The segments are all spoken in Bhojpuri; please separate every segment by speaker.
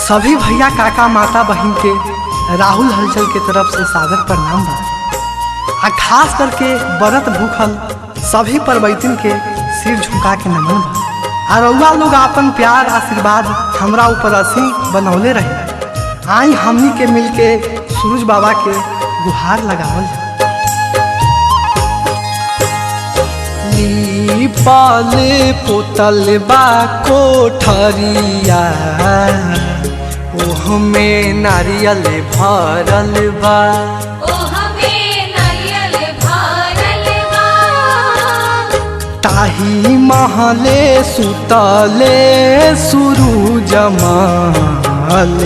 Speaker 1: सभी भैया काका माता बहन के राहुल हलचल के तरफ से सादर प्रणाम बा। आ खास करके व्रत भूखल सभी परबैतिन के सिर झुका के नमन बा। आ रउआ लोग अपन प्यार आशीर्वाद हमरा ऊपर असी बनौले रहे। आई हमनी के मिलके सूरज बाबा के गुहार लगावल जा। पाले पोतल बा कोठरिया ओह में नारियल भरल बा। ताही महले सुतले सूरज माल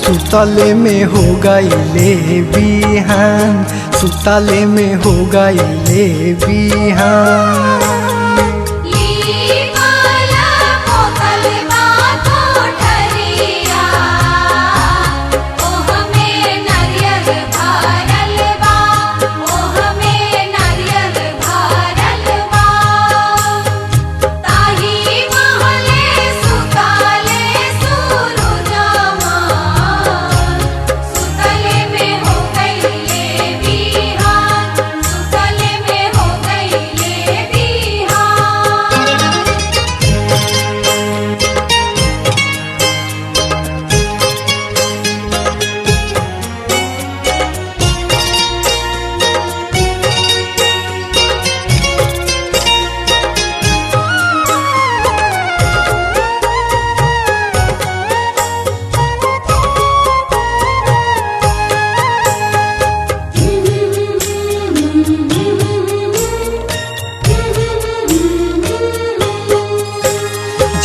Speaker 1: सुतले में हो गईले बिहान सुतले में हो गईले बिहान।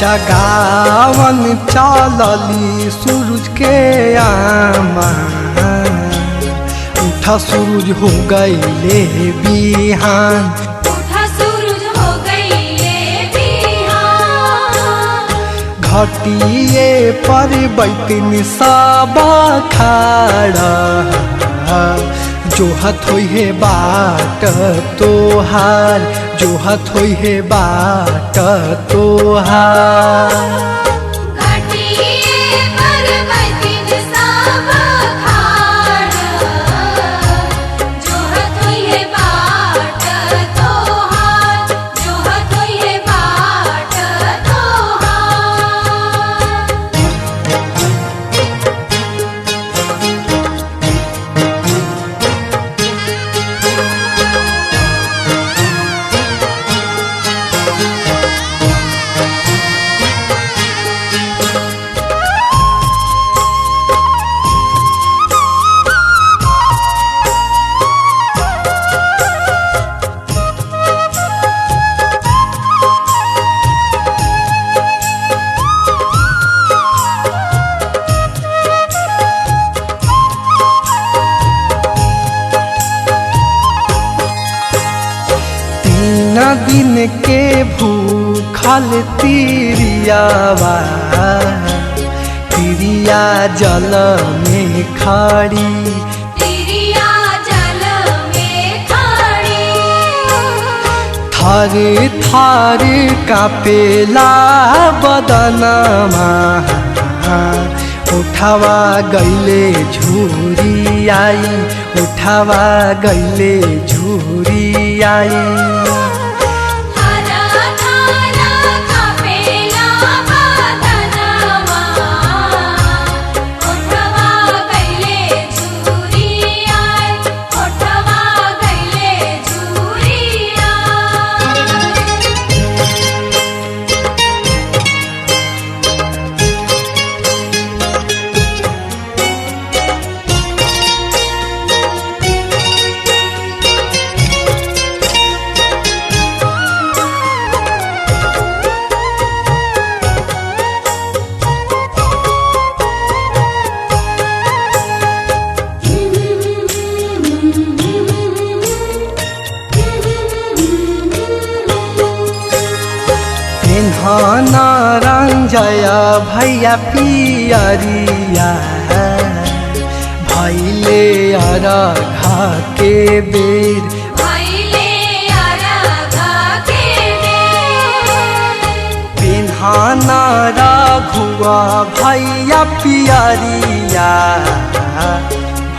Speaker 1: जगावन चलली सूरज के आमा उठा सूरज हो गईले बिहान
Speaker 2: उठा सूरज हो गईले बिहान।
Speaker 1: घटिए पर बैठिन सब खाड़ा जोहत होई है बाट तोहार जोहत होई है बाट तोहार। दिन के भूखल तिरियावा तिरिया जल में खड़ी
Speaker 2: तिरिया जल में खड़ी
Speaker 1: थर थर कापेला बदनमा उठावा गईले झूरी आई उठावा गईले झूरी आई। रंजया भैया पियरिया भैले अरघा के बेर पिन्हाना रघु हुआ भैया पियरिया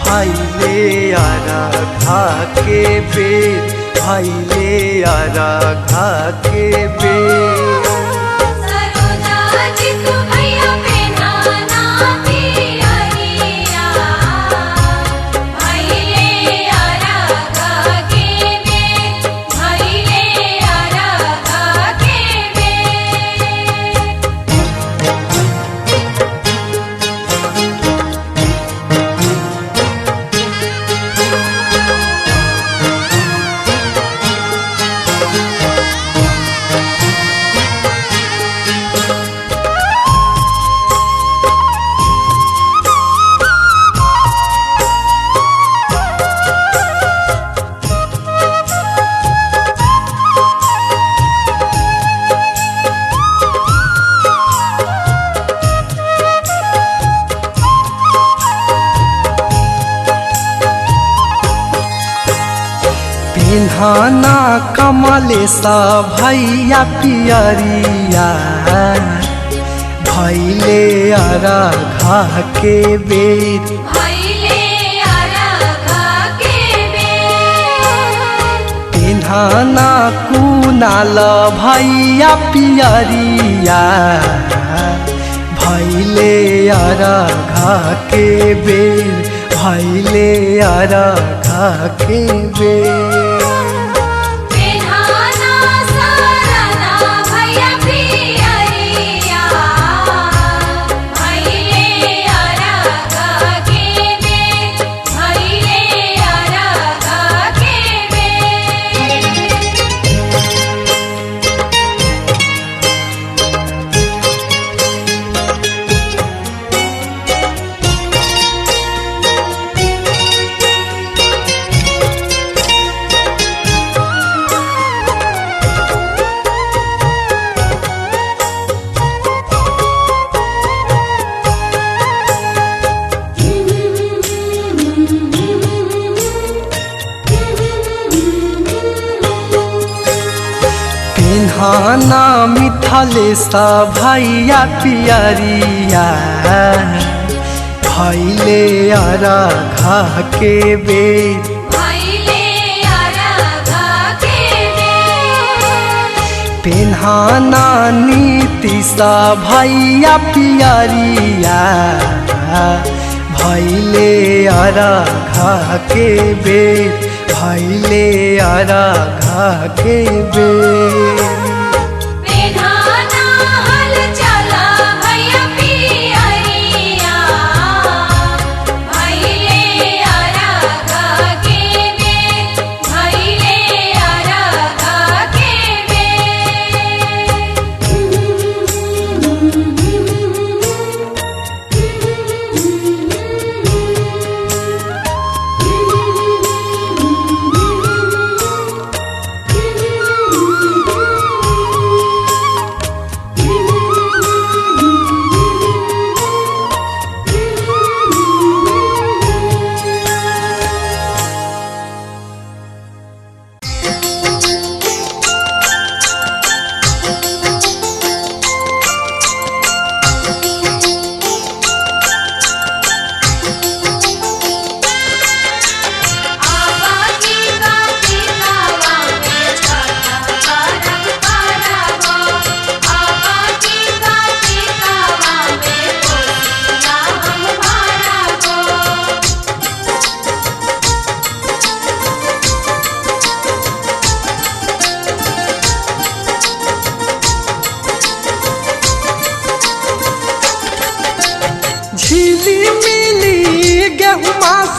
Speaker 1: भैले अरघा के बेर भैले अरघा के बेर
Speaker 2: सरोजा जी तू भैया पेन्हाना पियरिया भैले अरघा के बेर भैले अरघा के बेर
Speaker 1: पिन्हाना कमलेशा भैया पियरिया भैले अरघा के बेर
Speaker 2: भैले अरघा के बेर
Speaker 1: पिन्हाना कुनाल भैया पियरिया भैले अरघा के बेर भैले अरघा के बेर
Speaker 2: पेन्हाना सरना भैया पियरिया भैले अरघा के बेर भैले अरघा के बेर
Speaker 1: पिन्हाना मिथलेशा भैया पियरिया भैले अरघा के बेर
Speaker 2: भैले अरघा के बेर
Speaker 1: पिन्हाना नीतिशा भैया पियरिया भैले अरघा के बेर भैले अरघा के बेर
Speaker 2: पेन्हाना हल चला भैया पियरिया भैले अरघा के बेर भैले अरघा के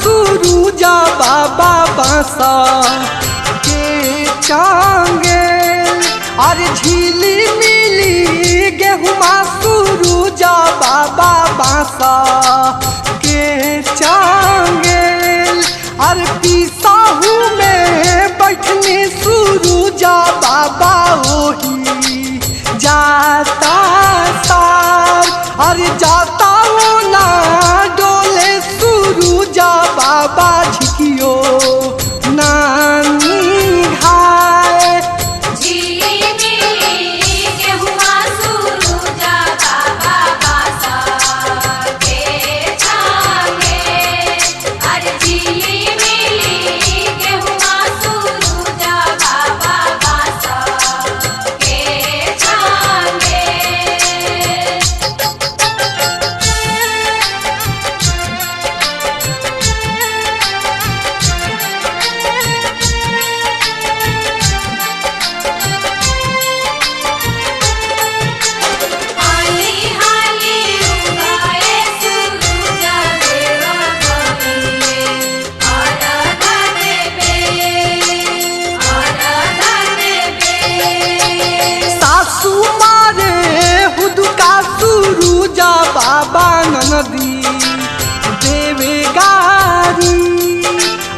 Speaker 1: सुरुजा बाबा बासा के चांगे अरे झीली मिली गेहुमा सुरुजा बाबा बासा के चांगे अरे पीसाहू में बैठने सुरुजा बाबा वही जाता सार अरे जाता वो ना डोले सुरुजा बाबा झिकियो नानी घाय
Speaker 2: झीली मिली गेहुआ सुरुजा बाबा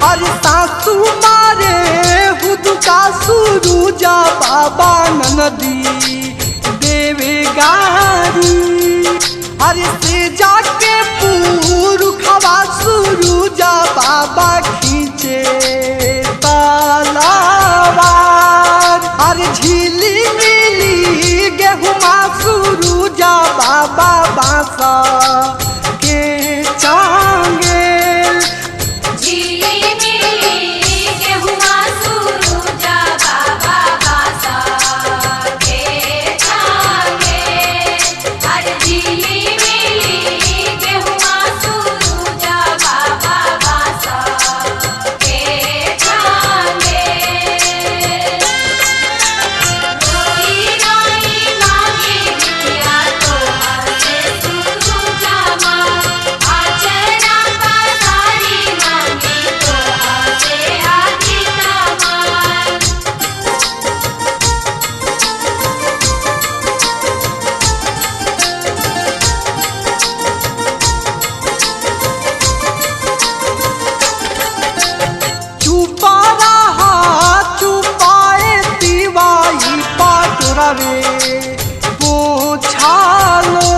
Speaker 1: अरे सासू मारे हुदका सुरुजा बाबा ननदी देवे गारी अरे से जाके पुरखवा सुरुजा बाबा खींचे तलवार अरे झिली मिली गेहुमा सुरुजा बाबा बासा के चांगे
Speaker 2: झिली मिली गेहुआ सुरुजा बाबा बासा के छागे अरे झिली मिली गेहुआ सुरुजा बाबा बासा के छागे रोई रोई मांगे बिटिया तोहर से सुरुजा माँ आचरा पसारी मांगे तोहर से आदिता माँ
Speaker 1: चुपा रहा चुपाए दिवाई पाटुरा रे पोछालो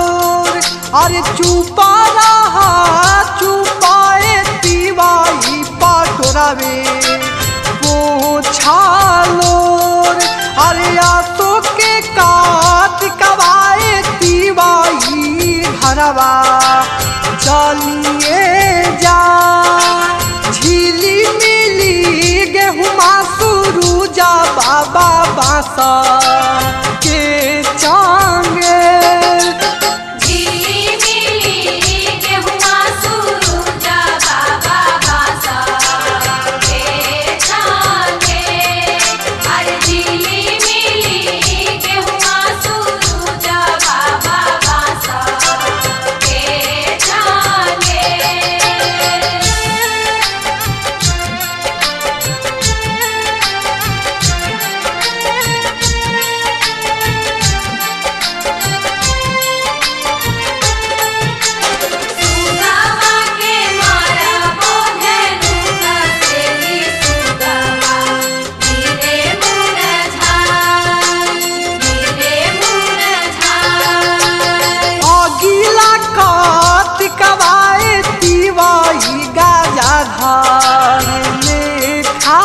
Speaker 1: अरे चुपा रहा चुपाए दिवाई पाटुरा रे पोछालो अरे आतो के काट कवाए दिवाई घरवा चलिए जा झिली मिली गेहुमा सुरुजा बाबा बासा के चांगे
Speaker 2: झिली मिली गेहुआ सुरुजा बाबा बासा के छागे अरे झिली मिली गेहुआ सुरुजा बाबा बासा के छागे सुगवा के मारा बोधे लूका सेली सुगवा नीरे मुरझाई
Speaker 1: अगिला काट कवाए दिवाई गाजा धार लेखा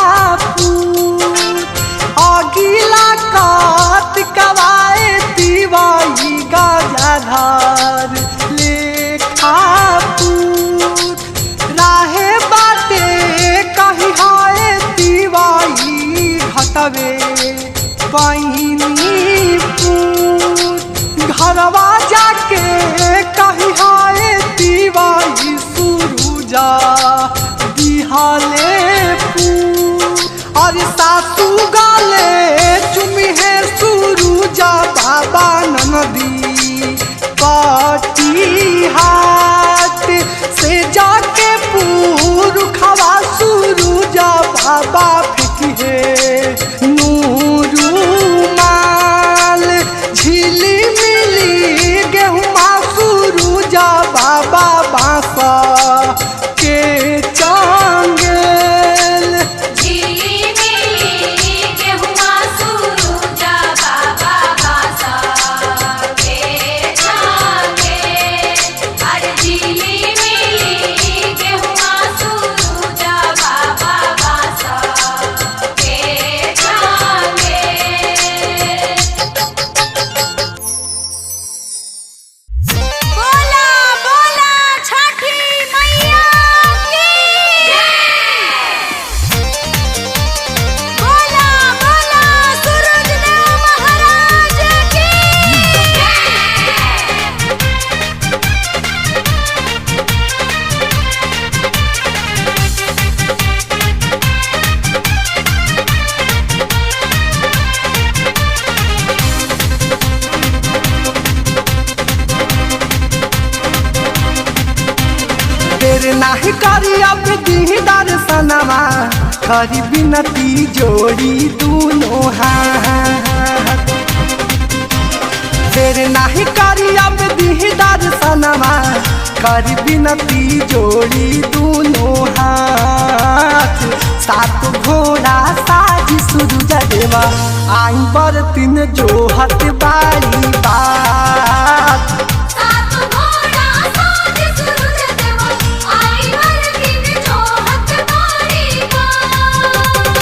Speaker 1: अगिला काट कवाए दिवाई गाजा धार लेखा राहे बाटे कही हाय दिवाई घटवे पहिनी घरवा जाके कही हाय दिवाई सुरुजा दिहाले अरे सासू गाले चुमी है सुरुजा बाबा ननदी हाथ से जाके पुरखवा सुरुजा बाबा फिकिहे नूरू माल झिली मिली गेहुमा सुरुजा बाबा बासा के चांगेल
Speaker 2: झिली मिली गेहुआ सुरुजा बाबा बासा के छागे अरे झिली मिली गेहुआ सुरुजा बाबा बासा के छागे बोला बोला छठी मैया की बोला बोला सूरज देव महाराज की
Speaker 1: तेरे नाही करी अब दीदार सनवा करी बिनती जोड़ी दूनो हाथ फिर नाही करी अब दीदार सनमा कर बिनती जोड़ी दोनों हाथ सात घोड़ा साज सूरज देवा आई बर तीन जोहत बारी बात
Speaker 2: सात घोड़ा साज सूरज देवा आई बर तीन जोहत बारी बात।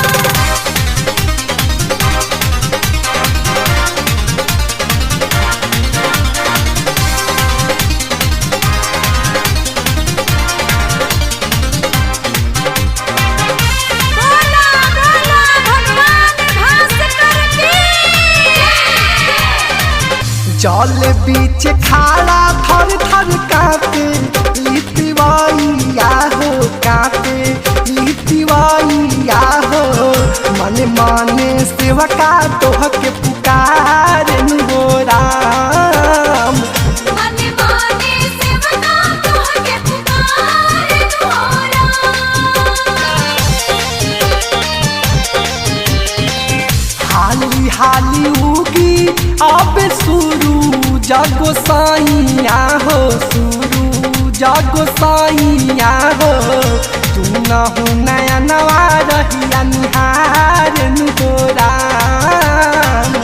Speaker 2: बोला बोला भगवान भास्कर की
Speaker 1: जल बीच खाड़ा थर थर कापे लिपवाइया हो कापे लिपवाइया हो मन माने सेवका तोह के पुकार हो राम
Speaker 2: मन माने सेवका तोह के पुकार तोरा।
Speaker 1: हाली हाली उगी अब शुरू जगो साइया हो शुरू जगो साइया हो तू न हो नया नवा रहिया निहार हो राम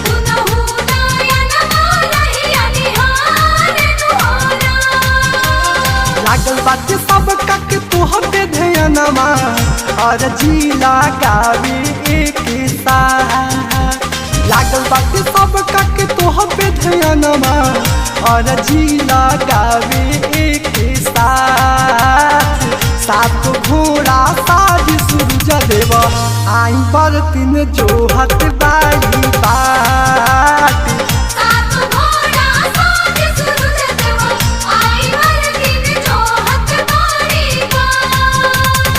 Speaker 2: सुनहु नयन मारहिया निहार तोरा।
Speaker 1: लागल बात सब कक तोह पे ध्यानमा और जी लगावे एक साथ लागल बात सब कक तोह पे ध्यानमा और जी लगावे एक साथ सात घोड़ा साज सूरज देवा आई पर तीन जोहत बारी बात
Speaker 2: सात घोड़ा साज सूरज देवा आई बर तीन जोहत बारी बात।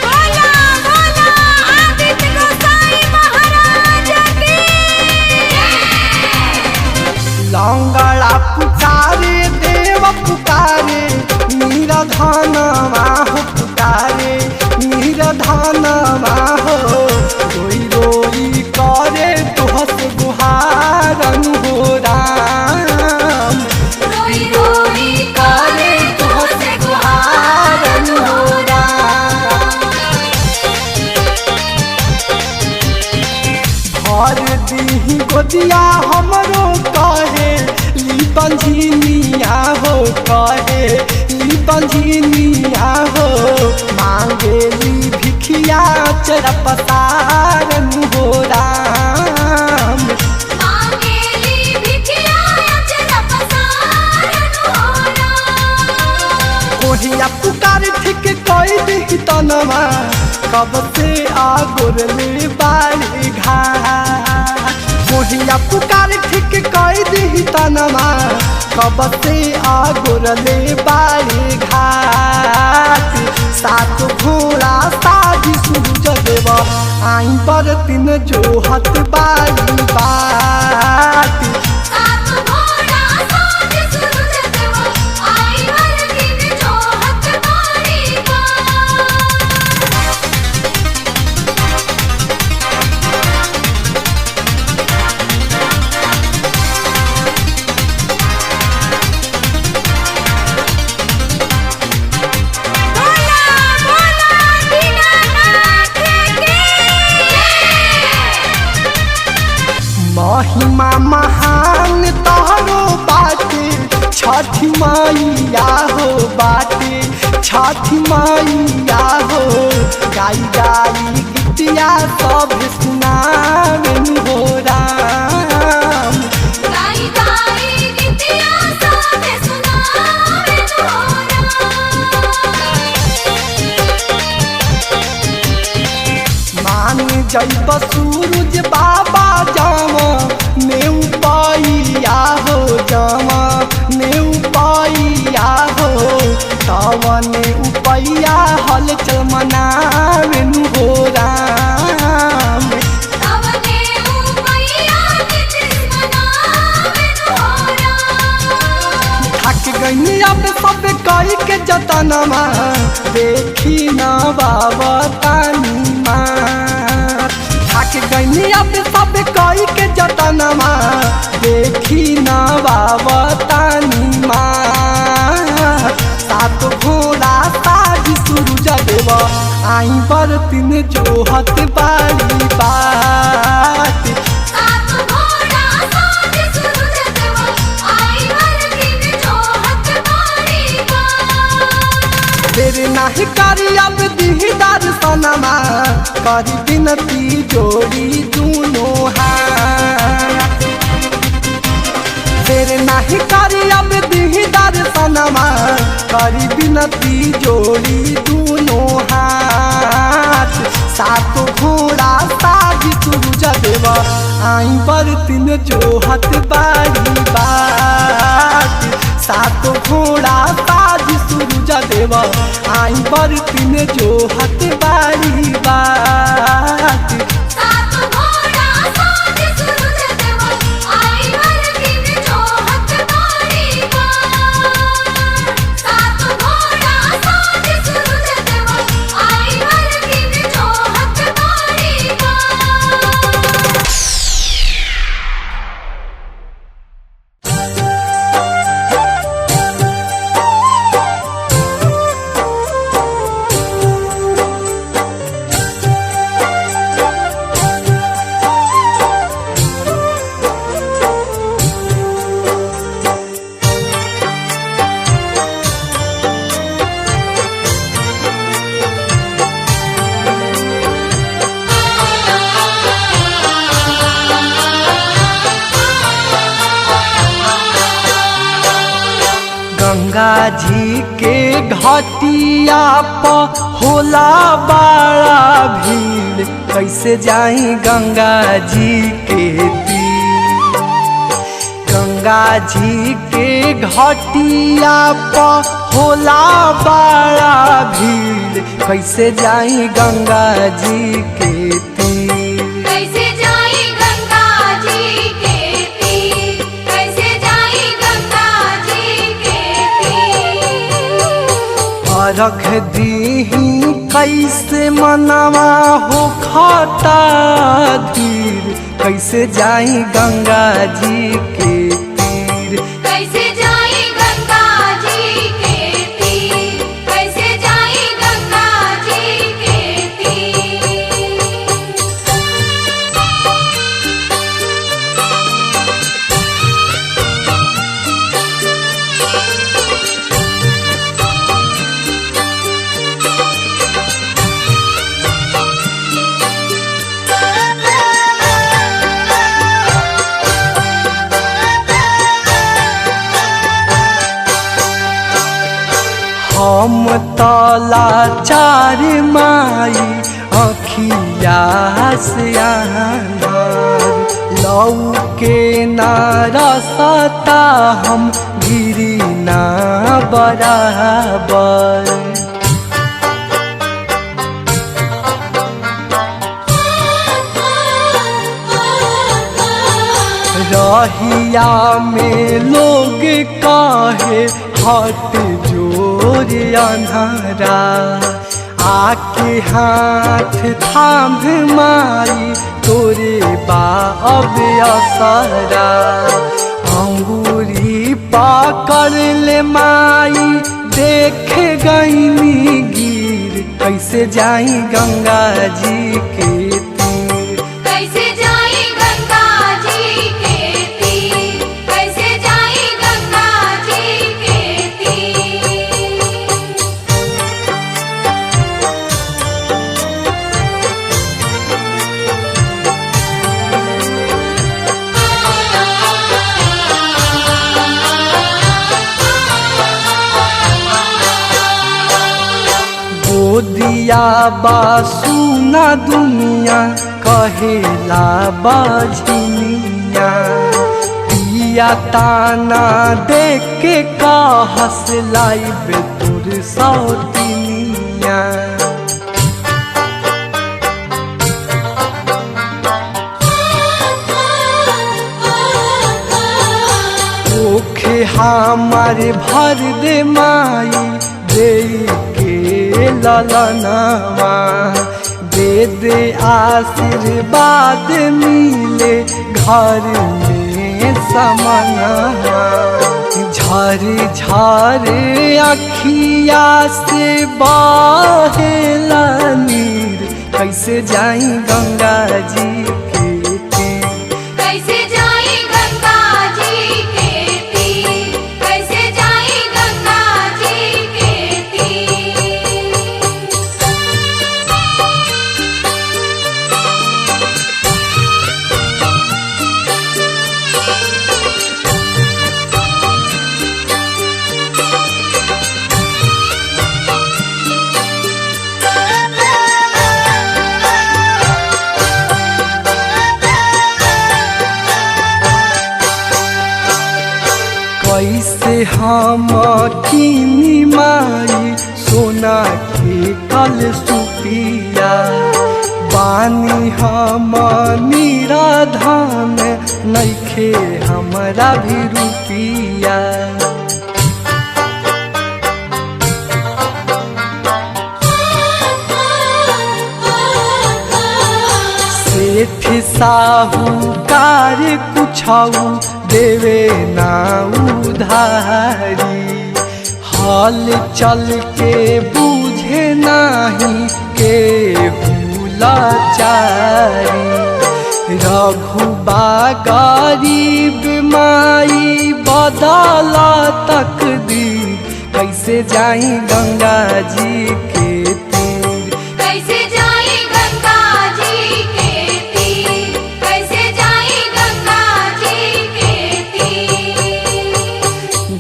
Speaker 2: बोला बोला आदित्य गोसाई महाराज की
Speaker 1: लौंगड़ा पुकारे देव पुकारे मीरा धनवा हो पुकारे मीरा धनवा हो रोई रोई करे तुहस गुहारन हो राम
Speaker 2: रोई रोई करे तुहस गुहारन हो राम।
Speaker 1: भर दीही गोदिया हमरो कहे ली बंझिनिया हो कहे ली बंझिनिया हो मांगेली भिखिया चरपसारन हो राम
Speaker 2: मांगेली भिखिया अचर पसारन हो राम।
Speaker 1: कोहिया पुकार ठीक कोई दी तनमा कब से आगोरले बारी घाट कोहिया पुकार ठीक कोई दी तनमा कब से आगोरले बारी घाट सात घोड़ा साज सूरज देवा आई पर तीन जोहत बारी बात
Speaker 2: सात घोड़ा साज सूरज देवा आई बर तीन जोहत बारी बात। बोला बोला दीनानाथ की
Speaker 1: महिमा महान तोहरो बाटे छठी मैया हो बाटे छठी मैया हो गाई गाई गीतिया सब सुनावेन हो राम
Speaker 2: गाई गाई गीतिया सब सुनावे तोरा।
Speaker 1: मान जब सूरज बाबा जावा नेउ पाइया हो जावा नेउ पाइया हो तवने उपैया हल चल मनावेन हो राम
Speaker 2: तवने उपैया नितिश मनावे तोरा।
Speaker 1: थक गईनी अब सब कई के जतनमा देखी न बाबा तानी माँ थक गईनी अब सब कई के जतनमा देखी न बाबा तानी माँ सात घोड़ा साजी सूरज देवा आई बरतिन जोहत बारी बात तेरे नाही करी अब दीदार सनमा करी बिनती जोड़ी दोनों हाथ तेरे नाही करी अब दीदार सनमा करी बिनती जोड़ी दोनों हाथ सात घोड़ा साजी सूरज देवा आई बरतिन जोहत बारी बात सात घोड़ा साजी सूरज देवा आई बरतिन जोहत बारी बात गंगा जी के घाटिया पर होला बड़ा भीड़ कैसे जाई गंगा जी के तीर गंगा जी के घाटिया पर होला बड़ा भीड़ कैसे जाई गंगा जी के तीर रख दीही कैसे मनवा हो खाता धीर कैसे जाई गंगा जी के तीर
Speaker 2: कैसे जाई गंगा जी के तीर कैसे जाई गंगा जी के तीर
Speaker 1: हम तला चार माई अखिया से लौ के नारसता हम गिरी ना बराबर रहिया में लोग काहे हट जोर अन्हारा आके हाथ थाम माई तोरे बा अब असरा अंगूरी पकड़ ले माई देख गईनी गिर कैसे जाई गंगा जी के तीर
Speaker 2: कैसे जाई गंगा जी के तीर कैसे जाई गंगा जी के तीर
Speaker 1: गोदिया बासुना दुनिया कहेला बजनिया पिया ताना देख के कहस लाइब तोर सौतिनिया ओखे हमारे भर दे माई दे के ललनवा, दे दे आशीर्वाद मिले घर में समनवा। झर झर अखिया से बहेला नीर, कैसे जाई गंगा जी के तीर।
Speaker 2: कैसे जाई गंगा जी के तीर, कैसे जाई गंगा जी के तीर।
Speaker 1: कैसे हम कीनी माई सोना के कल सुपिया, बानी हम निराधान नइखे हमरा भी रुपिया। सेठ साहूकार कुछऊ देवे ना उधारी, हाल चल के बूझे नहीं केहू लाचारी। रघुबा गरीब माई बदला तकदीर, कैसे जाई गंगा जी के तीर।
Speaker 2: कैसे जाई गंगा जी के तीर, कैसे जाई गंगा जी के तीर।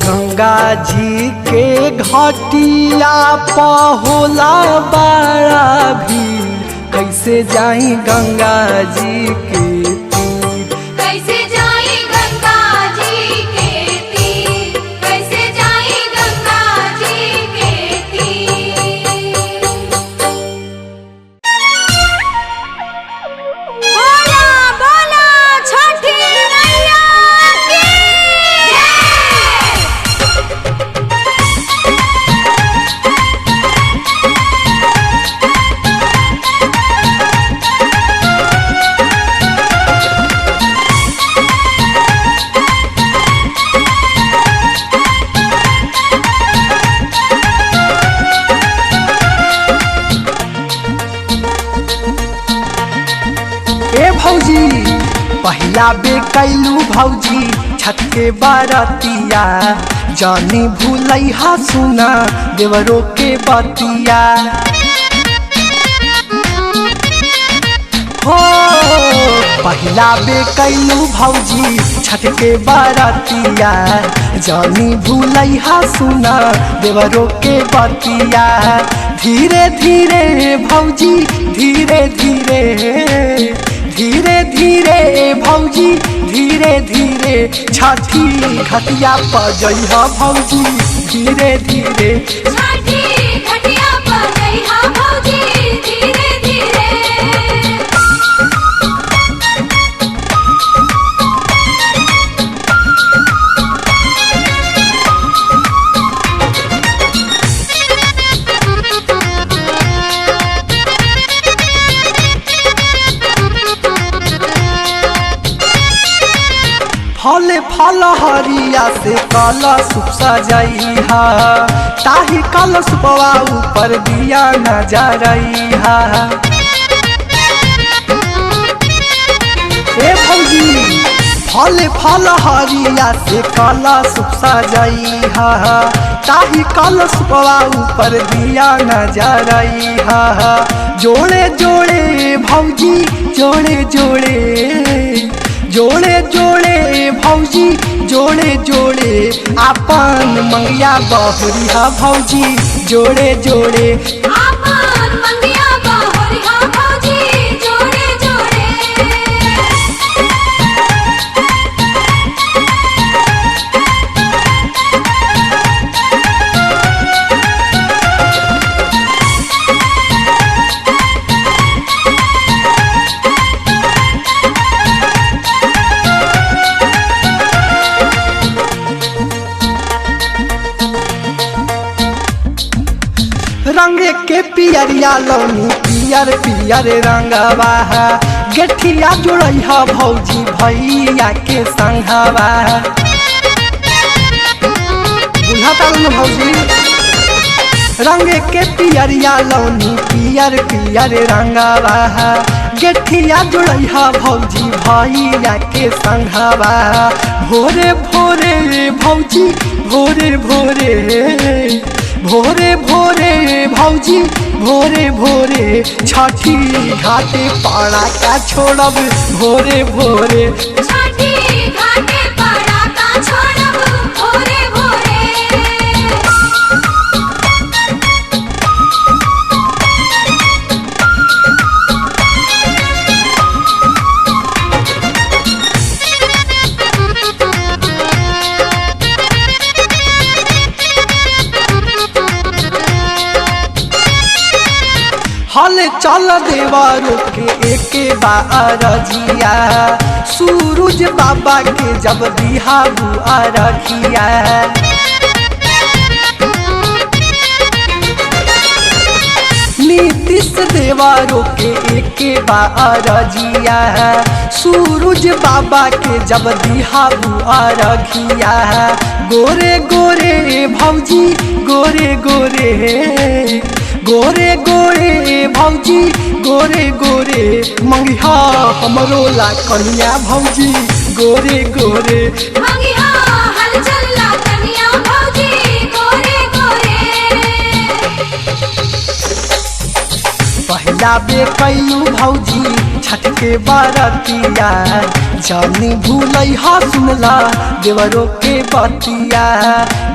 Speaker 1: गंगा जी के घाटिया पहोला बड़ा भीड़, कैसे जाई गंगा जी के तीर।
Speaker 2: कैसे जाई गंगा जी के तीर, कैसे जाई गंगा जी के तीर। बोला बोला छठी मैया की जय।
Speaker 1: ए भौजी पहिला बे कैलू भौजी छठ के बरतिया, जानी भूलैहा सुना देवरो के बतिया। हो पहिला बे कैलू भौजी छठ के बरतिया, जानी भूलैहा सुना देवरो के बतिया। धीरे धीरे भौजी धीरे धीरे, धीरे धीरे भौजी धीरे धीरे, छठी घटिया पर जइहा भौजी धीरे धीरे।
Speaker 2: छठी घटिया पर जइहा भौजी धीरे धीरे।
Speaker 1: फल फल हरिया से कला सुप सजइहा, ताही कल सुपवा ऊपर दिया न जरइहा। ए भौजी फल फल हरिया से कला सुप सजइहा, ताही कल सुपवा ऊपर दिया न जरइहा। जोड़े जोड़े भौजी जोड़े जोड़े, जोड़े जोड़े भौजी जोड़े जोड़े, आपन मंगिया बहुरिया भौजी जोड़े जोड़े।
Speaker 2: आपन मंगिया बहुरिया भौजी जोड़े जोड़े।
Speaker 1: पियरिया लौनी पियर पियर रंगवा गेठिया जुड़ैहा भौजी भैया के संघवा बुझाता न भौजी रंग के पियरिया लौनी पियर पियर रंगवा गेठिया जुड़ैहा भौजी भैया के संघवा भोरे भोरे भौजी भोरे भोरे भोरे भोरे भौजी भोरे भोरे छठी घाटे पाड़ा का छोड़ब भोरे भोरे
Speaker 2: छठी घाटे पाड़ा का छोड़ब भोरे भोरे
Speaker 1: हल चल देवारों के एक बारजिया सूरज बाबा के जब दिहा बुआ रखिया नीतीश देवारों के एक बारजिया सूरज बाबा के जब दिहा बुआ रखिया गोरे गोरे भौजी गोरे गोरे गोरे गोरे भौजी गोरे गोरे मंगिहा हमरो ला कन्या भौजी गोरे गोरे
Speaker 2: मंगिहा हल चल्ला कन्या भौजी गोरे गोरे
Speaker 1: पहला बे कैलू भौजी छठ के बरतिया जानी भूलै हा सुनला देवरों के बतिया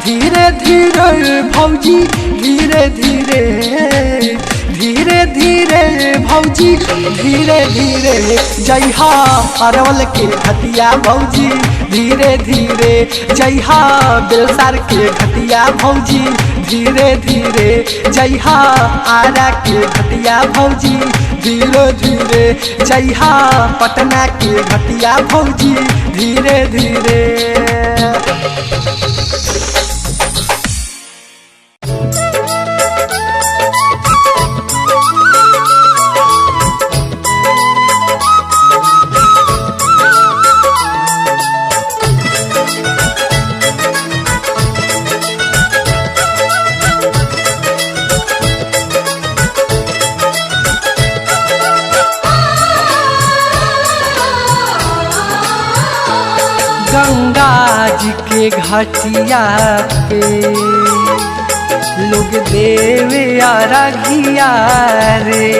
Speaker 1: धीरे धीरे भौजी धीरे धीरे धीरे धीरे भौजी धीरे धीरे जइहा अरवल के घटिया भौजी धीरे धीरे जइहा बेलसार के घटिया भौजी धीरे धीरे जइहा आरा के घटिया भौजी धीरे धीरे जइहा पटना के घटिया भौजी धीरे धीरे गंगा जी के घाटिया पे लोग देवे अरघिया रे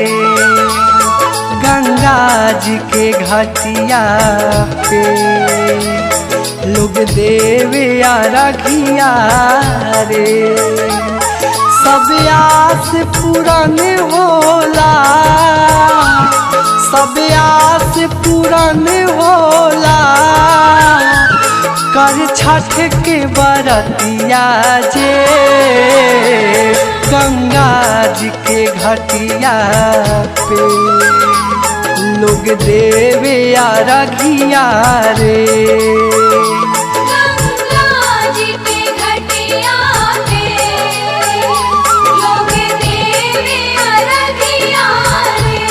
Speaker 1: गंगा जी के घाटिया पे लोग देवे अरघिया रे सब आस पूरन होला सब आस पूरन होला कर छठ के बरतिया जे गंगा जी के घाटिया पे लोग देवे अरघिया रे
Speaker 2: गंगा जी के घटिया पे लोग देवे अरघिया रे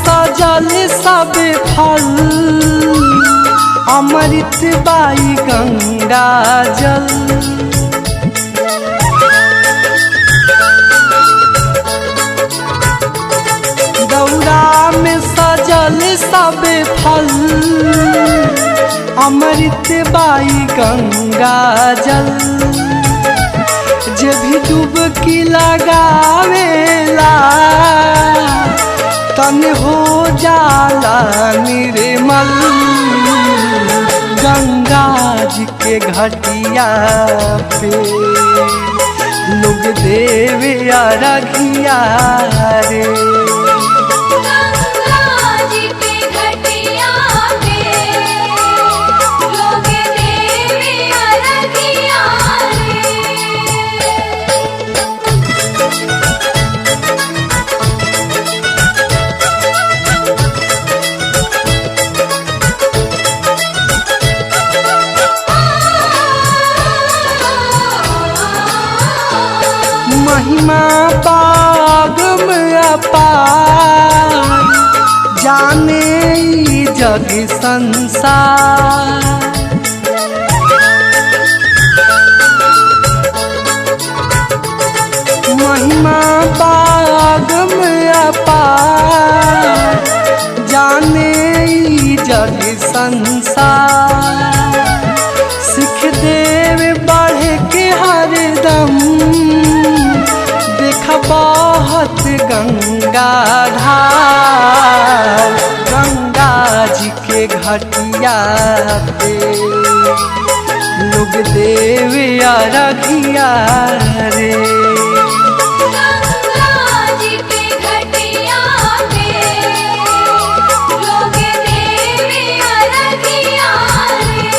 Speaker 1: सजल सब फल अमृत बाई गंगा जल दौरा में सजल सब फल अमृत बाई गंगा जल जे भी डुबकी लगावेला तन हो जाला निर्मल गंगा जी के घाटिया पे लोग देवे अरघिया रे। महिमा बागम अपार जाने ई जग संसार। महिमा बागम अपार जाने ई जग संसार। सिख देव बढ़ के हरदम देख बहत गंगा धार। गंगा जी के घटिया पे लोग देव अरघिया रे।
Speaker 2: गंगा जी के घटिया पे लोग देवे अरघिया रे।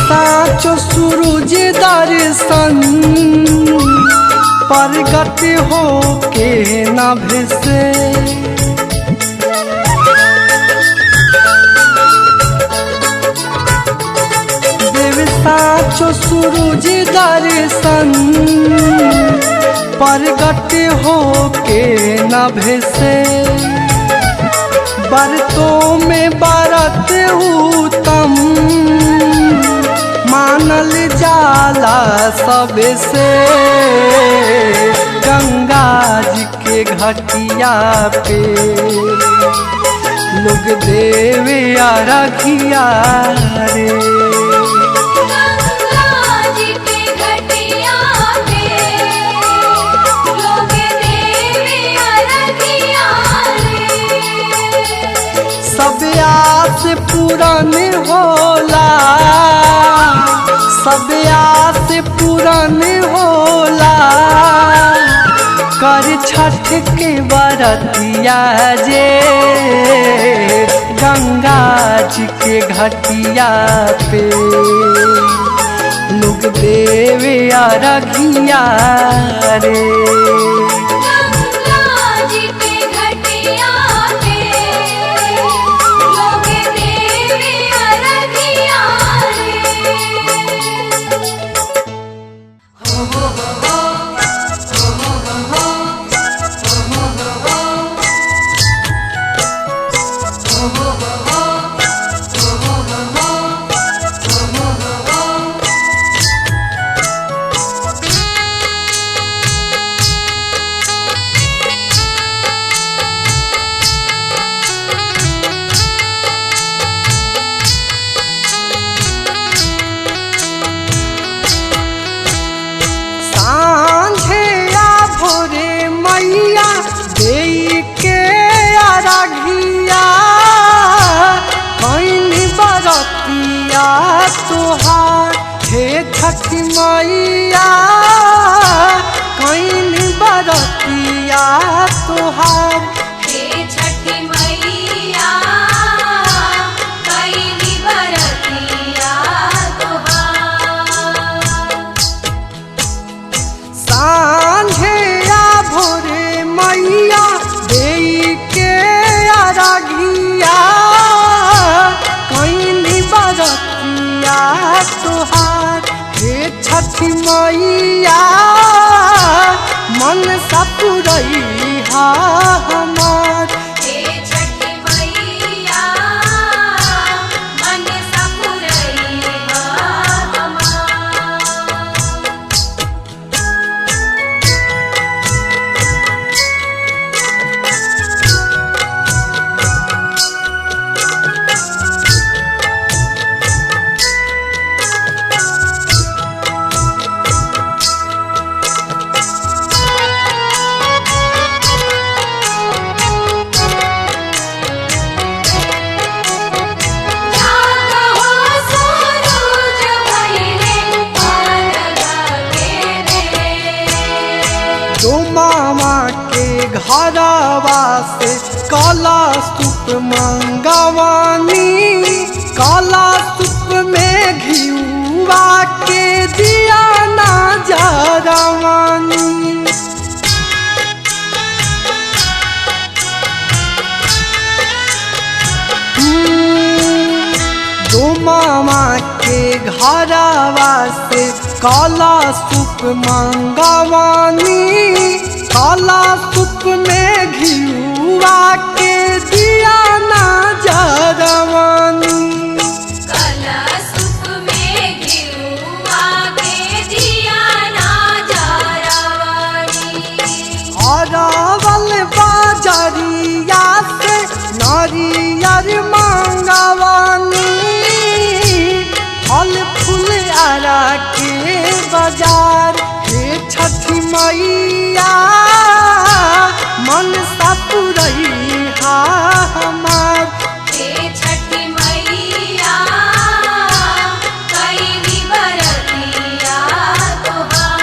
Speaker 1: साचो सूरज दर्शन प्रगट हो के नभ से। देव साचो सूरज दर्शन प्रगट हो के नभ से। बरतों में बरत उत्तम मानल जाला सबसे। गंगा जी के घटिया पे लोग देवे अरघिया रे।
Speaker 2: गंगा जी के घटिया पे लोग देवे अरघिया रे।
Speaker 1: सब आस पूरन होला, सब आस पूरन होला। कर छठ के बरतिया जे गंगा जी के घटिया पे लोग देवे अरघिया रे।
Speaker 2: गंगा जी के घटिया पे लोग देवे अरघिया
Speaker 1: तुहार हे छठ मैया कहीं बरतिया तुहार।
Speaker 2: हे छठी मैया कैली बरतिया तुहार।
Speaker 1: सांझे या भोरे मैया देई के अरघिया कहीं बरतिया तुहार। हे छठ मैया मन सपुरैहा हमार।
Speaker 2: हे छठी मैया मन सपुरैहा हमार।
Speaker 1: घरवा से काला सूप मंगवानी, काला सूप में घिउआ के दिया ना जरवानी। दो मामा के घरवा से काला सूप मंगवानी, काला सूप में घिउआ के दिया ना जरवानी।
Speaker 2: काला सूप में घिउआ के दिया ना जरवानी।
Speaker 1: अरवल बाजरिया से नारियर मंगवानी, फल फूल आरा के बाजार। हे छठी मैया मन सा पुरैहा हमार।
Speaker 2: हे छठी मैया कैली बरतिया तोहार।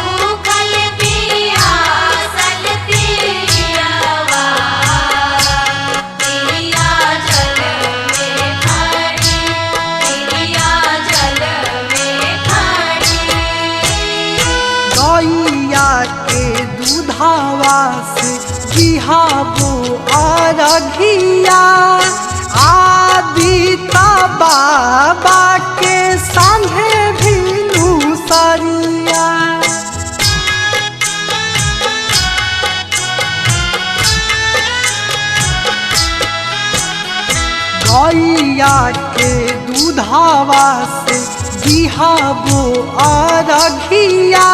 Speaker 2: भूखल पियासल तिरियवा, तिरिया जल में खड़ी, तिरिया जल में खड़ी।
Speaker 1: गैया के दूधावा से जिहाबो अरघिया, आदि बाबा के संगे भीनु सरिया। गैया के दूधावा से दिहाबो अरघिया,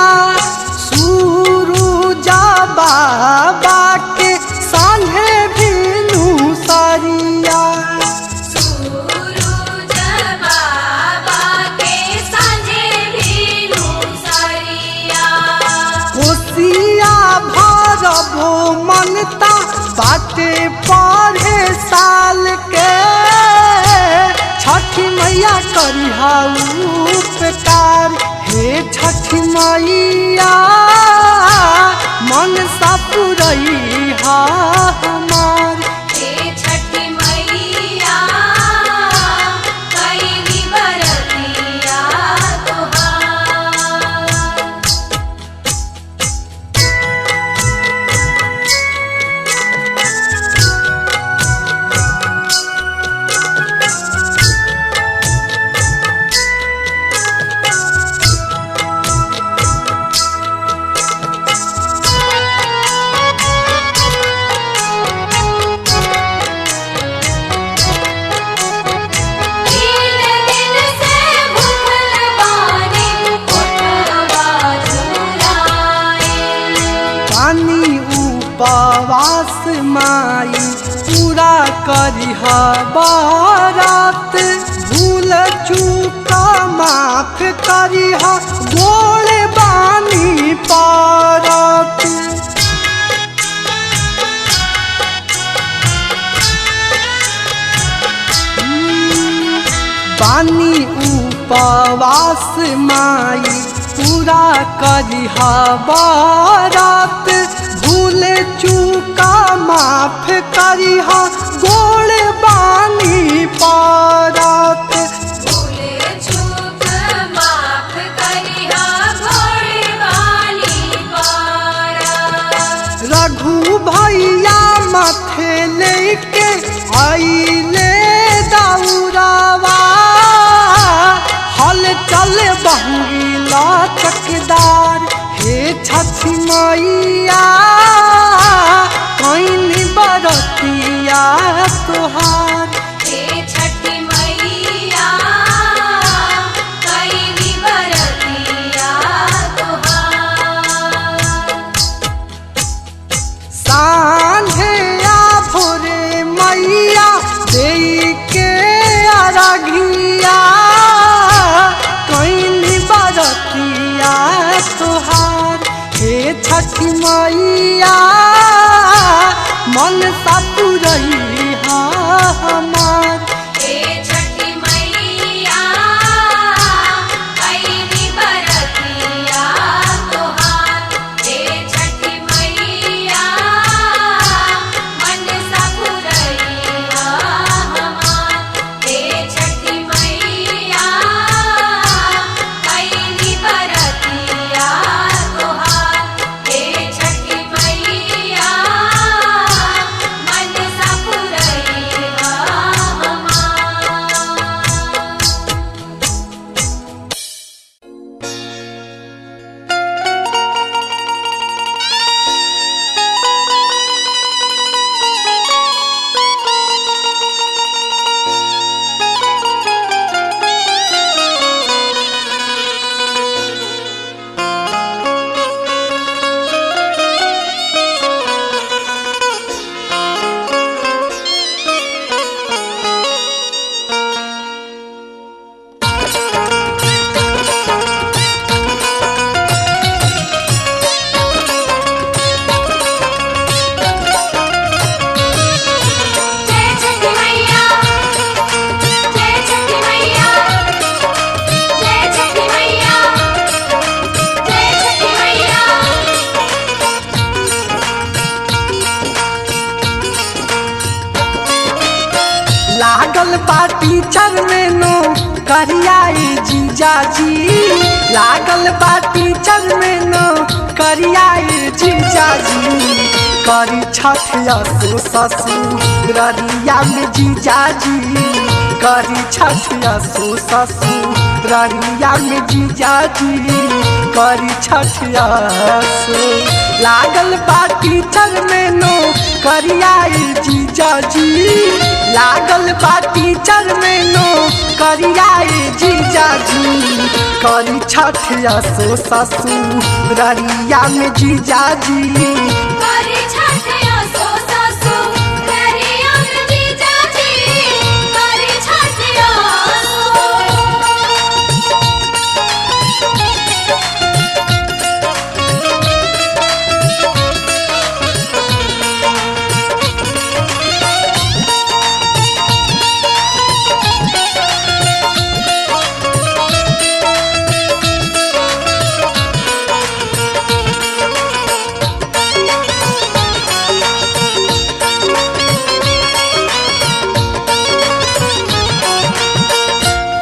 Speaker 1: सूरुजा बाबा के संगे भीनु सरिया।
Speaker 2: सूरुज बाबा के सांझे भीनु सरिया।
Speaker 1: कोसिया भरबो मनता बाटे पढ़े साल के, छठी मैया करिहा उपकार। हे छठी मैया मन सा पुरैहा हमार।
Speaker 2: हे छठी मैया कैली बरतिया तोहार। तीन दिन से भूखल बानी, उठवा झुराए।
Speaker 1: पानी उपवास माई पूरा करिहा बारात, भूल चूक माफ करिहा गोड़ बानी पारत। बानी उपवास माई पूरा करिहा बारात, भूल चूका माफ करिहा गोड़ बानी पारत।
Speaker 2: भूले चूक माफ करिहा गोड़ बानी पारत।
Speaker 1: रघु भैया माथे लेके आइले दौरावा, हल चल बहुला चकदार। हे छठी मैया कैनी बरतिया तोहार।
Speaker 2: हे छठी मैया कैली बरतिया तोहार।
Speaker 1: सांझे आ भोरे मैया देई के अरघिया, कैनी बरतिया तोहार। हे छठी लागल बा टीचर में नो करियाए जीजाजी, लागल बा टीचर में नो करियाए जीजाजी, करी छठ असो ससुररिया में जीजाजी, करी छठ असो ससुररिया में जीजाजी, करी छठ असो। लागल बा टीचर में नो करियाए जीजाजी, लागल बा टीचर में नो करियाए जीजाजी, करी छठ असो ससुररिया में जीजाजी,
Speaker 2: करी छठ असो ससुररिया में जीजाजी, करी छठ असो।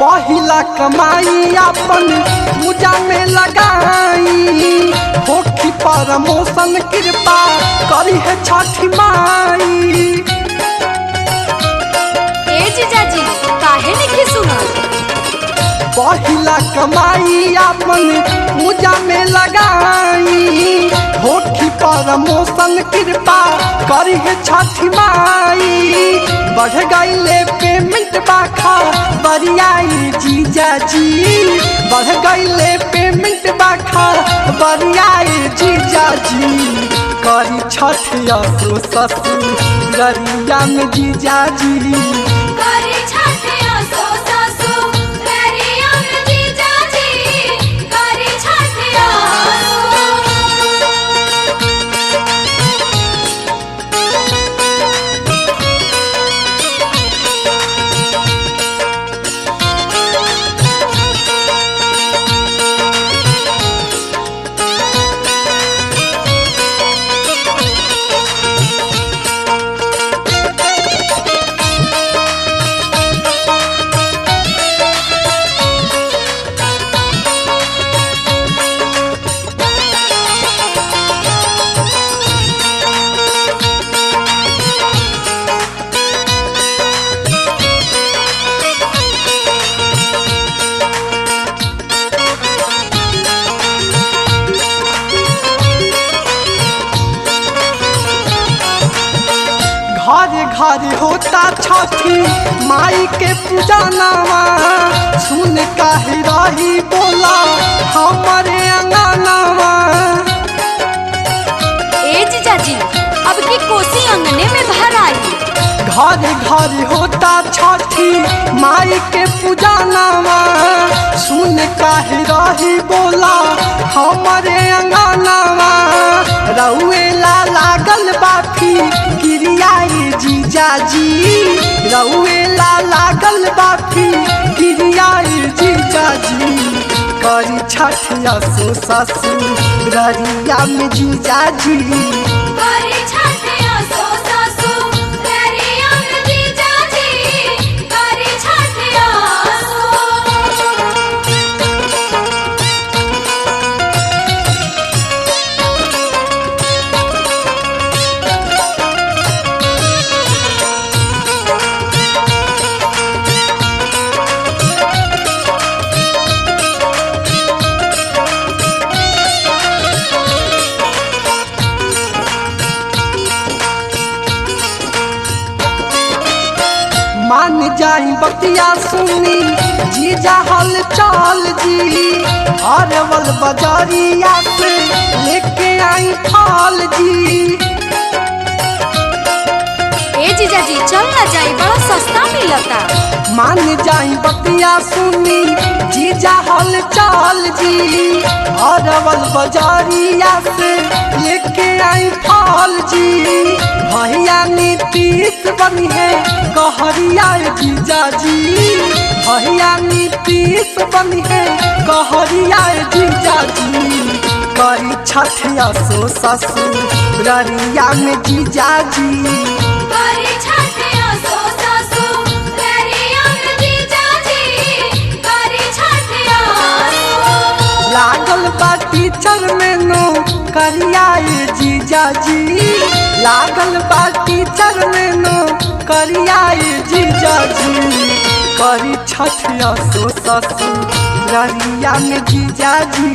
Speaker 1: पहिला कमाई अपन पूजा में लगाई, होखी प्रमोशन कृपा करी है छठी माई।
Speaker 3: ए जीजाजी काहे नहीं सुनल?
Speaker 1: पहिला कमाई अपन पूजा में लगाई, होखी प्रमोशन कृपा करी है छठी माई। बढ़ गईले पेमेंट बाखा बरियाई जीजाजी, बढ़ गईले पेमेंट बाखा बरियाई जीजाजी, करी छठ असो ससुररिया में जीजाजी,
Speaker 2: करी छठ असो ससुररिया में जीजाजी, करी छठ असो।
Speaker 1: घरे घरे होता छठी माई के पूजा नामा, सुन काहे रही बोला हमारे अंगनावा।
Speaker 3: ए जीजाजी अब की कोसी अंगने में भर आई।
Speaker 1: घरे घरे होता छठी माई के पूजा नामा, सुन काहे रही बोला हमारे अंगनावा। रउएला लागल बाफी गिरियाई जीजाजी, रउएला लागल बाफी गिरियाई जीजाजी, करी छठ असो ससुररिया में जीजाजी,
Speaker 2: करी छठ असो ससुररिया में जीजाजी, करी छठ असो।
Speaker 1: मान जाई बतिया सुनी जीजा हल चाल जी, अरवल बाजारिया से लेके आई फाल जी।
Speaker 3: ए जीजाजी चल ना जाई, बड़ा सस्ता मिलता।
Speaker 1: मान जाई बतिया सुनी जीजा हल चाल जी, अरवल बाजारिया से लेके आई फाल जी। भैया नीतीश बनी है कहरिया जीजाजी, भैया नीतीश बनी है कहरिया जीजाजी, करी छठ असो ससुररिया में जीजाजी,
Speaker 2: करी छठ असो ससुररिया
Speaker 1: टीचर में नो करिया जीजा जी, लागल बा टीचर में नो करिया जीजा जी, करी छठिया सो ससुरिया में जीजा जी,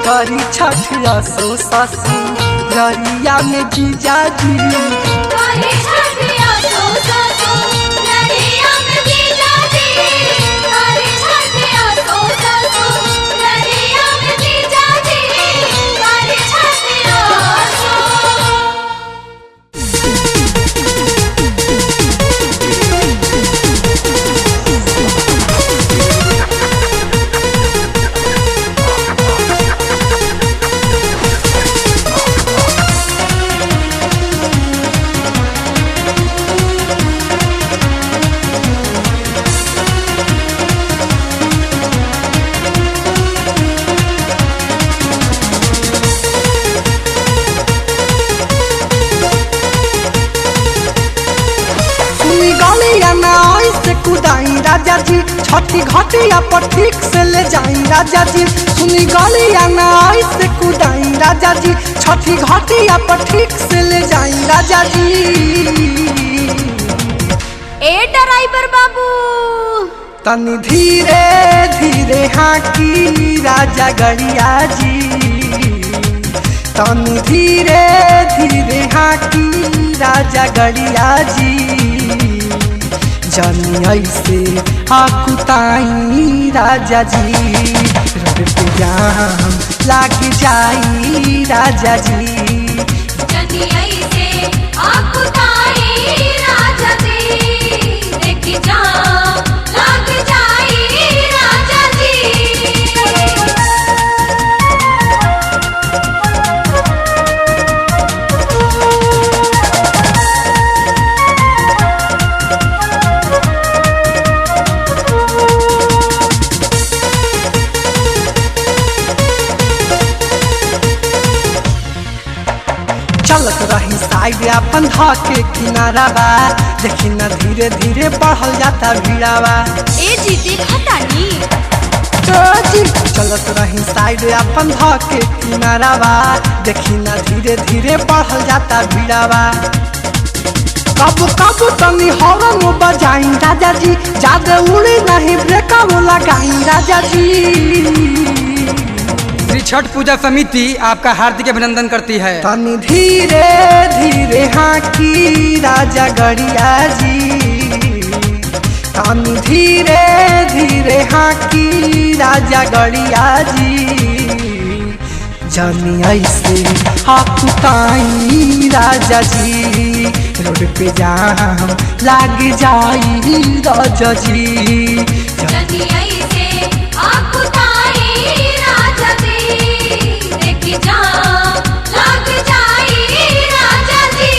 Speaker 1: करी छठिया सो ससुरिया में जीजा जी।
Speaker 2: करी छठिया सो ससुरिया में जीजा जी, करी छठिया सो ससुरिया में जीजा जी, करी छठिया सो।
Speaker 1: कुदाई राजा जी, छठी घटिया पर ठीक से ले जाई राजा जी, सुनी गलिया ना ऐसे कुदाई राजा जी, छठी घटिया पर ठीक से ले जाई राजा जी।
Speaker 3: ए ड्राइवर बाबू
Speaker 1: तनी धीरे धीरे हाकी राजा गड़िया जी, तनी धीरे धीरे हाकी राजा गड़िया जी, जानी ऐसे आकुताई राजा जी, रोड पे जाम लाग जाई राजा जी।
Speaker 2: जानी ऐसे आकुताई राजा जी, देखी जाम लग जाई राजा जी।
Speaker 1: चलत रही साइड अपन के किनारा बा, देखी न धीरे धीरे बढ़ल जाता भीड़ावा।
Speaker 3: ए जी देखा तानी,
Speaker 1: चलत रही साइड अपन के किनारा बा, देखी न धीरे धीरे बढ़ल जाता भीड़ावा। कब कब तनी हॉर्न बजाई राजा जी, ज्यादा उड़ी नहीं ब्रेकअप लगाई राजा जी।
Speaker 4: श्री छठ पूजा समिति आपका हार्दिक अभिनंदन करती है।
Speaker 1: तनी धीरे धीरे हाकी राजा गड़िया जी, तनी धीरे धीरे हाकी राजा गड़िया जी, जानी ऐसे हाकुताई राजा जी, रोड पे जाम लाग जाई राजा जी।
Speaker 2: जानी ऐसे आकुताई राजा जी, देखी जाम लग जाई राजा जी।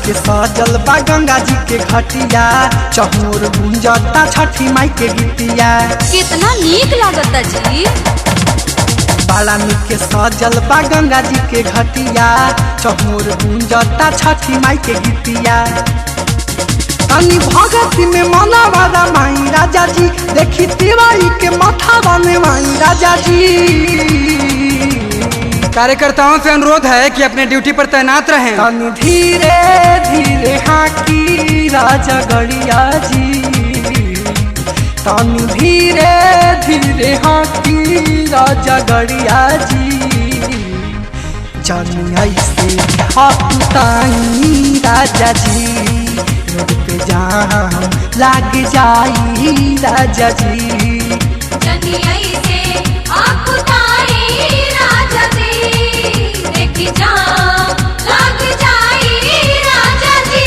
Speaker 1: के सजल बा गंगा जी के घटिया, चहुर गुंजता छठी माई के गीतिया।
Speaker 3: कितना नीक लागता जी,
Speaker 1: बड़ा नीक के सजल बा गंगा जी के घटिया, चहुर गुंजता छठी माई के गीतिया। तनी भगती में मनावा माई राजा जी, देखी तिवारी के माथा बने माई राजा जी।
Speaker 4: कार्यकर्ताओं से अनुरोध है कि अपने ड्यूटी पर तैनात रहें।
Speaker 1: तनी धीरे धीरे हाकी राजा गड़िया जी, तनी धीरे धीरे हाकी राजा गड़िया जी, जानी ऐसे हाकुताई राजा जी, रोड पे जाम लाग जाई राजा जी।
Speaker 2: जानी ऐसे आकुताई राजा जी, देखी जाम लग जाई राजा जी।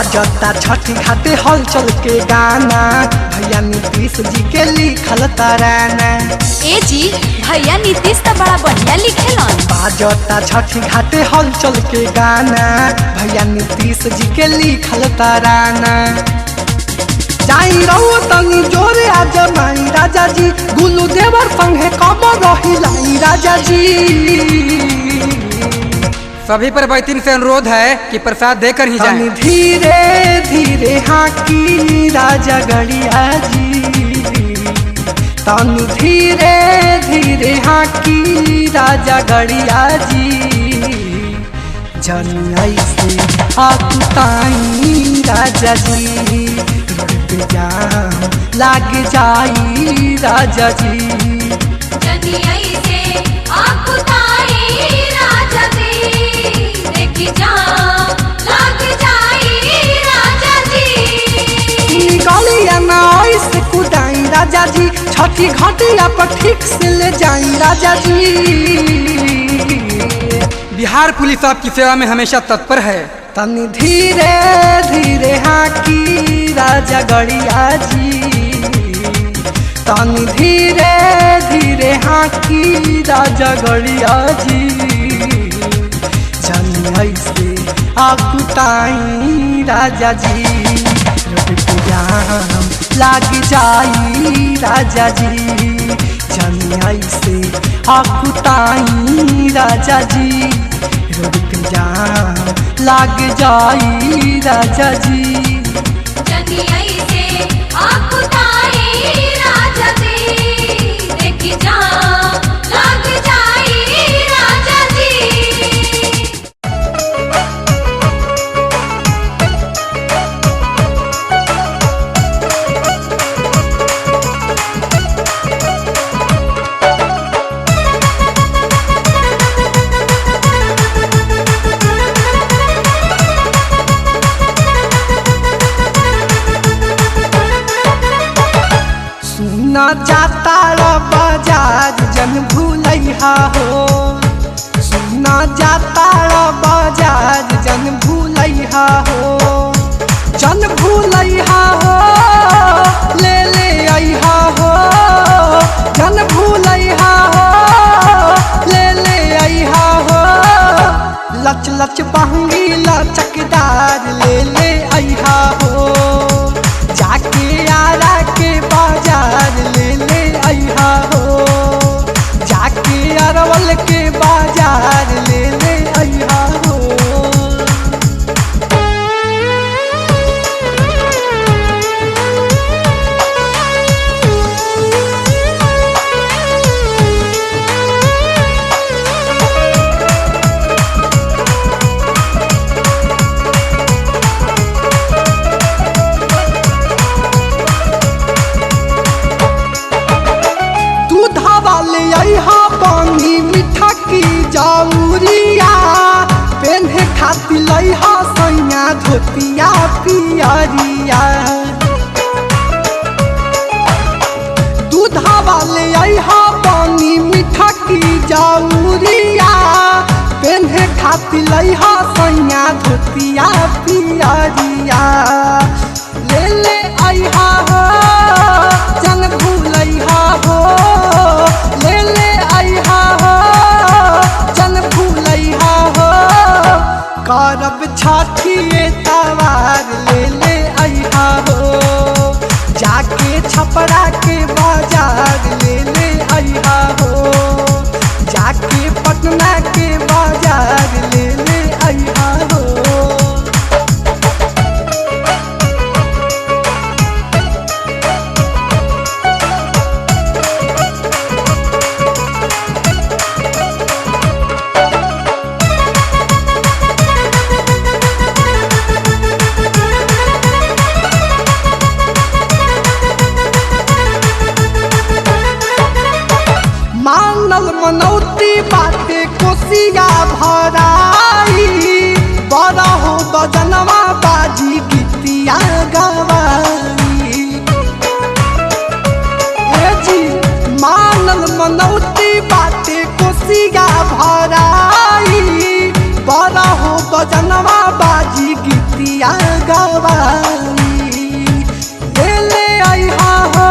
Speaker 1: बाजता छठी घाटे हलचल के गाना भैया नीतीश जी के लिखल तराना।
Speaker 3: ए जी भैया नीतीश तो बड़ा बढ़िया लिखेलन।
Speaker 1: बाजता छठी घाटे हलचल के गाना भैया नीतीश जी के लिखल तराना। जाई रहो तनी जोरे आज माई राजा जी गुल्लू देवर संगे कब रही राजा जी।
Speaker 4: सभी पर बैतिन से अनुरोध है कि प्रसाद देकर ही जाएं।
Speaker 1: धीरे धीरे हाँकी राजा गड़िया जी तनी धीरे धीरे हाँकी राजा गड़िया जी। जनिया से आकुताई राजा जी जाम लाग जाई राजा जी।
Speaker 2: जनियाई से आकुताई राजा जी देखी जाम लाग जाई राजा जी।
Speaker 1: गलिया ना ऐसे कुदाई राजा जी छठी घाटिया पर ठीक से ले जाई राजा जी।
Speaker 4: बिहार पुलिस आपकी सेवा में हमेशा तत्पर है।
Speaker 1: तनी धीरे धीरे हाँकी राजा गड़िया जी तनी धीरे धीरे हाँकी राजा गड़िया जी। जनिया से आकुताई राजा जी रोड पे जाम लाग जाई राजा जी। जनिया से आकुताई राजा जी रोड पे जाम लाग जाई राजा जी।
Speaker 2: जनियाई से आकुताई राजा जी देखी जाम लाग जाई राजा जी।
Speaker 1: जाता बाजार जन भूलैहा हो सुना जाता बाजार जन भूलैहा हो। जन भूलैहा हो ले ले अइहा हो जन भूलैहा हो ले ले अइहा हो। लच लच बहंगी लचकदार ले ले अइहा हो जाके आरा के बाजार ले ले अइहा हो जाके अरवल के बाजार ले ले अइहा हो। पानी मीठा की जाऊरिया पेन्हे खाती लइहा सैया धोतिया पियरिया। दूधा वाले अइहा पानी मीठा की जाऊरिया पेन्हे खाती लइहा सैया धोतिया पियरिया। ले ले अइहा हो जन भूलैहा हो ले ले अइहा हो जन भूलैहा हो। करब छठिए तवार ले ले अइहा हो जाके छपरा के बाजार ले ले अइहा हो जाके पटना के बाजार ले ले अइहा हो। मनौती बाटे कोसिया भराई बड़ा हो बजनवा बाजी गीतिया गवाई। जी मानल मनौती बाटे कोसिया भराई बड़ा हो बजनवा बाजी गीतिया गवाई। दवाई ले ले आइहा हो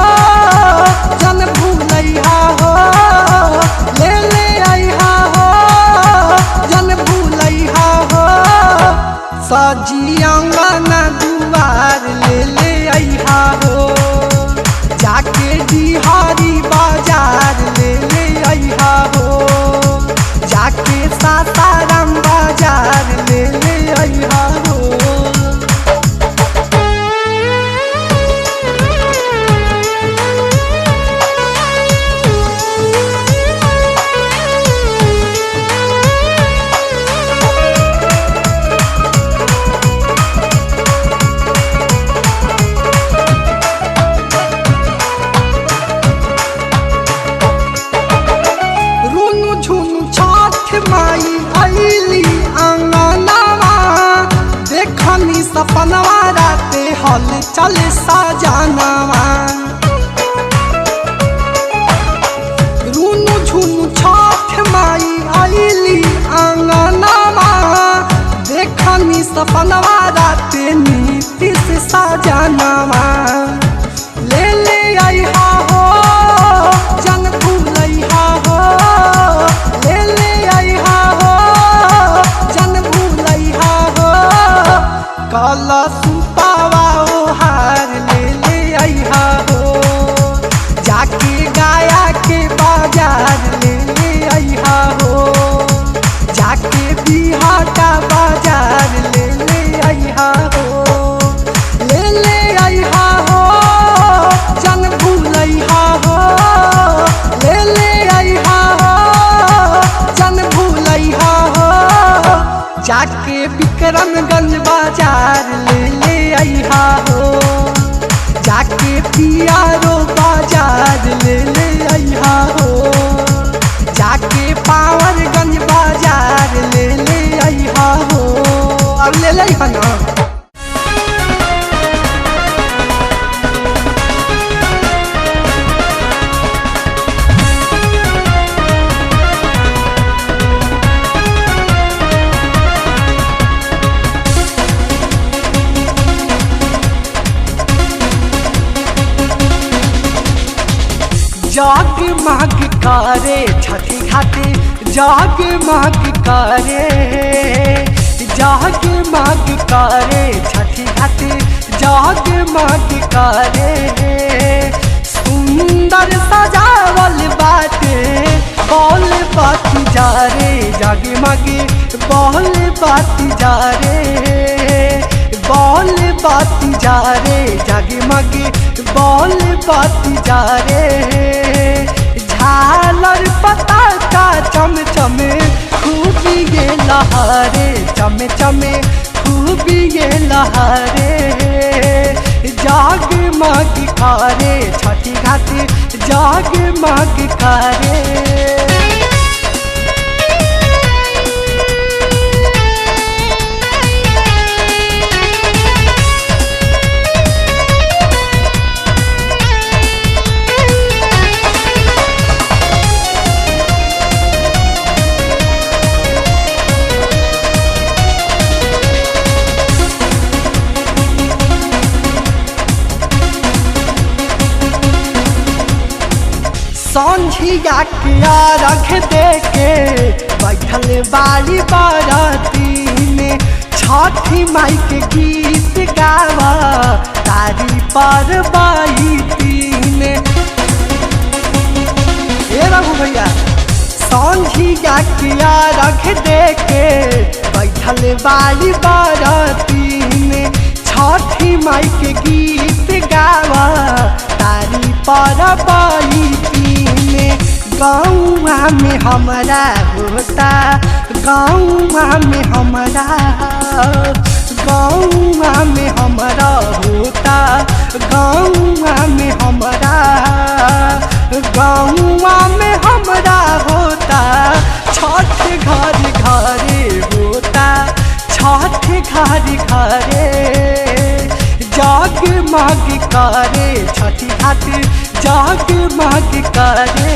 Speaker 1: जन भूलैहा हो ले ले आइहा हो जन भूलैहा हो सजी अंगना दुआर ले ले आइहा हो जाके बिहारी बाजार ले ले आइहा हो जाके सासाराम बाजार ले ले आइहा हो रुनु झुनु छठ माई आइली अंगनावा देखनी सपनवा राते हल चल सजनवा रुनु झुनु छठ माई आइली अंगनावा देखनी सपनवा राते नीतीश सजनवा ले ले आइहा हो जन भूलैहा हो ले ले आइहा हो जन भूलैहा हो कलशुपावा हार ले ले आइहा हो जाके गाया के बाजार ले ले आइहा हो जाके बिहाटा बाजार ले ले आइहा हो ले ले आइहा हो जन भूलैहा हो ले ले आइहा हो जन भूलैहा हो जाके विक्रमगंज बाजार ले ले आइहा हो जाके पियारो बाजार ले ले आइहा हो जाके पावरगंज बाजार ले ले आइहा हो अब ले ले आइहा ना जाग माग करे छठी घाटे जाग माग करे जाग माग करे छठी घाटे जाग माग करे सुंदर सजावल बाटे बॉल बाती जा रे जाग मागे बॉल बाती जा रे बॉल बाती जा रे जागे मागे बॉल बाती जा रे झालर पताका चम चमे खूबी ये लहरे चमे चमे खूबी ये लहरे जाग माग करे छठी घाटे जाग माग करे संझिया के रख दे के बैठल बाड़ी बाराती में छठी माई के गीत गावा तारी पर बाईती में ए बाबू भैया संझिया के रख दे के बैठल बाड़ी बाराती में छठी माई के गीत गावा तारी पर बाईती में गौवा में हमारा होता गौवा में हमारा गौवा में हमारा होता गौवा में हमारा गौवा में हमारा होता छठ घर घरे होता छठ घर घरे जाग माग करे छठी घाट जाग माग करे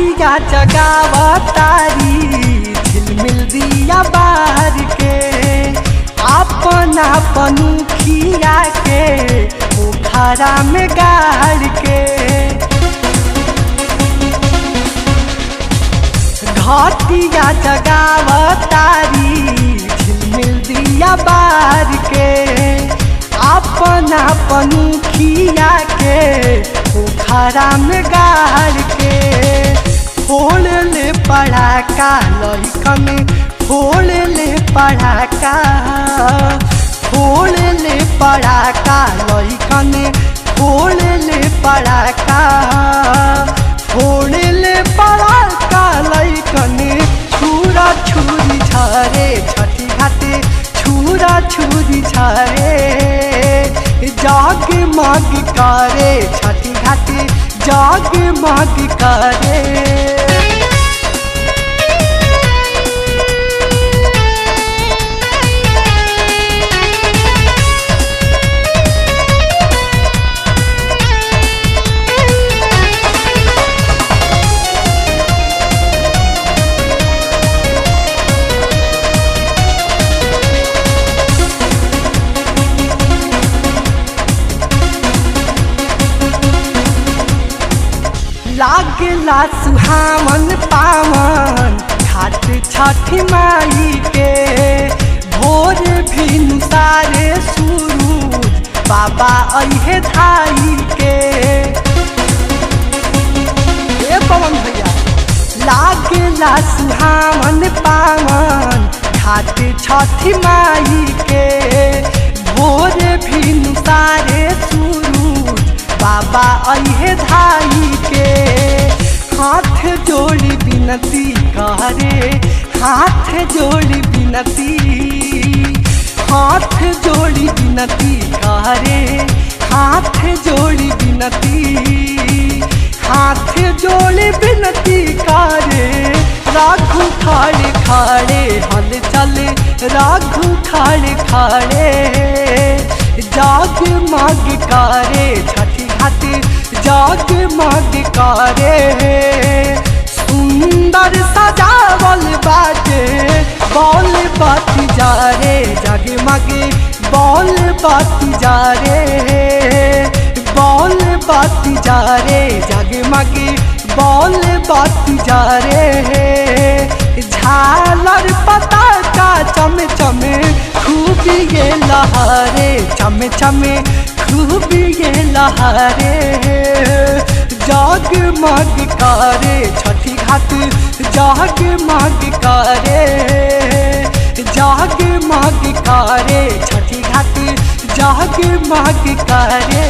Speaker 1: घाटिया जगावतारी झिलमिल दिया बार के अपना पनुखिया के पोखरा में गाड़ के घाटिया जगावतारी झिलमिल दिया बार के अपना पनुखिया के पोखरा में गाड़ के फोड़ ले पड़ाका लइकन फोड़ ले पड़ाका फोड़ ले पड़ाका लइकन फोड़ ले पड़ाका फोड़ ले पड़ाका लइकन छुरा छुरी छारे छठी घाटे छुरा छुरी छारे जाग माग करे छठी घाटे जाग माग करे। लागला सुहावन पावन घाट छठी माई के भोर भिनु सारे सूरज बाबा अहे धाई के ए पवन भैया लागला सुहावन पावन घाट छठी माई के भोर भिनु सारे सूरज बाबा अहे धाई के हाथ जोड़ी बिनती करे हाथ जोड़ी बिनती हाथ जोड़ी बिनती करे हाथ जोड़ी बिनती हाथ जोड़ी बिनती करे राघु खाड़े खाड़े हल चले राघु खाड़े खाड़े जाग माग करे छठी घाटे जाग माग करे सुंदर सजावल बाटे बॉल बाती जा रे जागे मागे बॉल बाती जा रे बॉल बाती जा रे जागे मागे बॉल बाती जा रे झालर पताका चमे चमे खूब ये लहरे चमे चमे खूब ये लहरे जाग माग करे छठी घाट जाग माग करे जाग माग करे छठी घाट जाग माग करे।